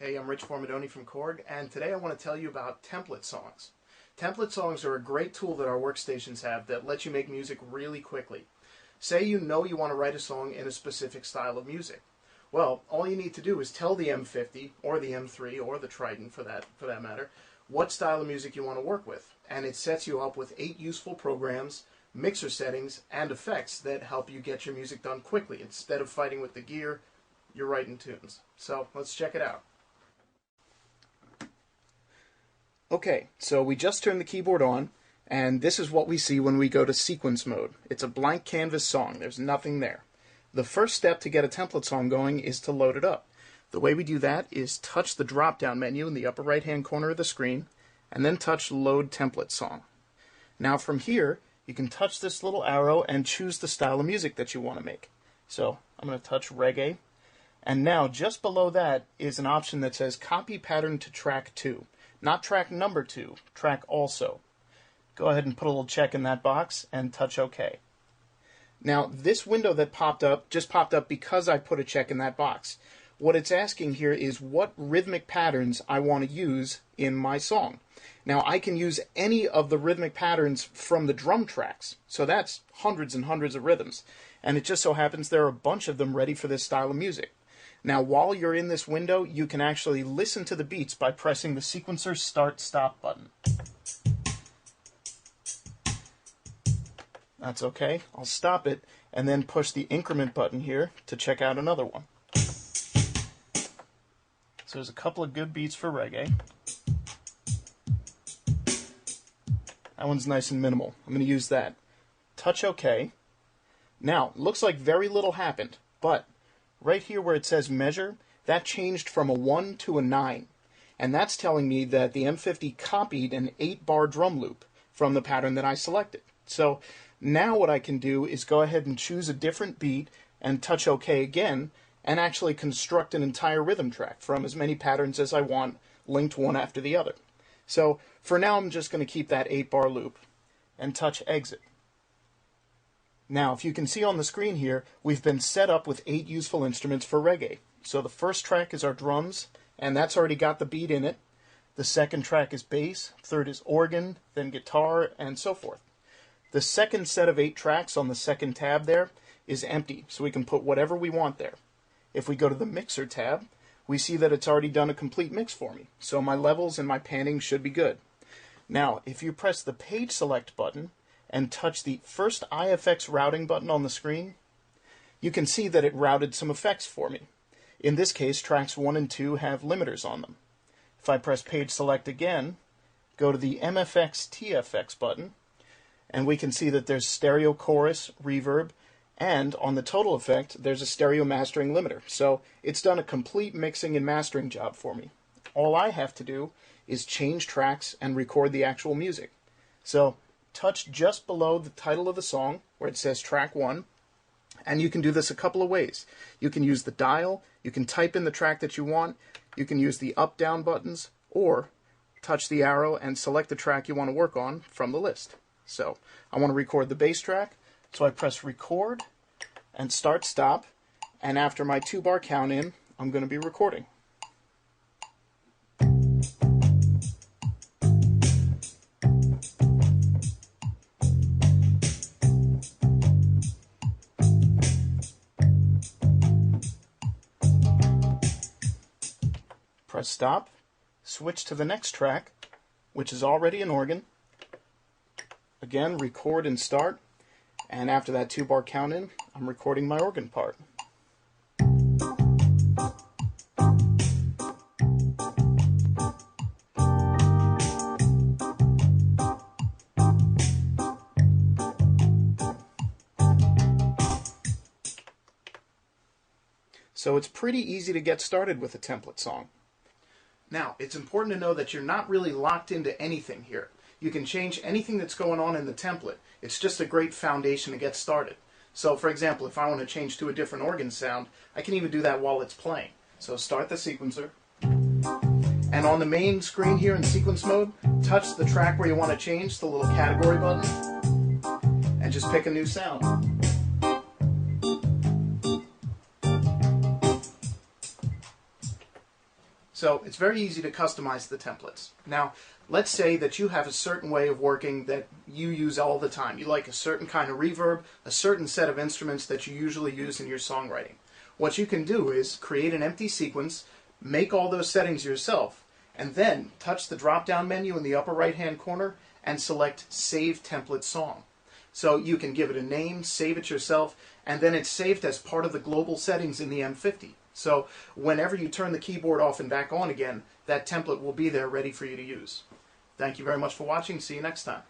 Hey, I'm Rich Formidoni from Korg, and today I want to tell you about template songs. Template songs are a great tool that our workstations have that lets you make music really quickly. Say you know you want to write a song in a specific style of music. Well, all you need to do is tell the M50, or the M3, or the Triton for that matter, what style of music you want to work with, and it sets you up with 8 useful programs, mixer settings, and effects that help you get your music done quickly. Instead of fighting with the gear, you're writing tunes. So let's check it out. Okay, so we just turned the keyboard on, and this is what we see when we go to sequence mode. It's a blank canvas song. There's nothing there. The first step to get a template song going is to load it up. The way we do that is touch the drop-down menu in the upper right-hand corner of the screen, and then touch Load Template Song. Now from here, you can touch this little arrow and choose the style of music that you want to make. So I'm going to touch reggae, and now just below that is an option that says Copy Pattern to Track 2. Not track number 2, track also. Go ahead and put a little check in that box and touch OK. Now this window that popped up just popped up because I put a check in that box. What it's asking here is what rhythmic patterns I want to use in my song. Now I can use any of the rhythmic patterns from the drum tracks, so that's hundreds and hundreds of rhythms, and it just so happens there are a bunch of them ready for this style of music. Now, while you're in this window, you can actually listen to the beats by pressing the sequencer Start-Stop button. That's okay. I'll stop it and then push the increment button here to check out another one. So there's a couple of good beats for reggae. That one's nice and minimal. I'm going to use that. Touch OK. Now, looks like very little happened, but right here where it says measure, that changed from a 1 to a 9. And that's telling me that the M50 copied an 8-bar drum loop from the pattern that I selected. So now what I can do is go ahead and choose a different beat and touch OK again and actually construct an entire rhythm track from as many patterns as I want linked one after the other. So for now I'm just going to keep that 8-bar loop and touch exit. Now, if you can see on the screen here, we've been set up with 8 useful instruments for reggae. So the first track is our drums, and that's already got the beat in it. The second track is bass, third is organ, then guitar, and so forth. The second set of 8 tracks on the second tab there is empty, so we can put whatever we want there. If we go to the mixer tab, we see that it's already done a complete mix for me, so my levels and my panning should be good. Now, if you press the page select button, and touch the first Ifx Routing button on the screen, you can see that it routed some effects for me. In this case, tracks 1 and 2 have limiters on them. If I press page select again, go to the MFX TFX button, and we can see that there's stereo chorus, reverb, and on the total effect, there's a stereo mastering limiter. So it's done a complete mixing and mastering job for me. All I have to do is change tracks and record the actual music. So touch just below the title of the song where it says track 1, and you can do this a couple of ways. You can use the dial, you can type in the track that you want, you can use the up down buttons, or touch the arrow and select the track you want to work on from the list. So I want to record the bass track, so I press record and start stop, and after my 2-bar count in, I'm going to be recording. Press stop, switch to the next track, which is already an organ. Again, record and start, and after that 2-bar count in, I'm recording my organ part. So it's pretty easy to get started with a template song. Now, it's important to know that you're not really locked into anything here. You can change anything that's going on in the template. It's just a great foundation to get started. So, for example, if I want to change to a different organ sound, I can even do that while it's playing. So start the sequencer, and on the main screen here in sequence mode, touch the track where you want to change, the little category button, and just pick a new sound. So it's very easy to customize the templates. Now, let's say that you have a certain way of working that you use all the time. You like a certain kind of reverb, a certain set of instruments that you usually use in your songwriting. What you can do is create an empty sequence, make all those settings yourself, and then touch the drop-down menu in the upper right-hand corner and select Save Template Song. So you can give it a name, save it yourself, and then it's saved as part of the global settings in the M50. So whenever you turn the keyboard off and back on again, that template will be there ready for you to use. Thank you very much for watching. See you next time.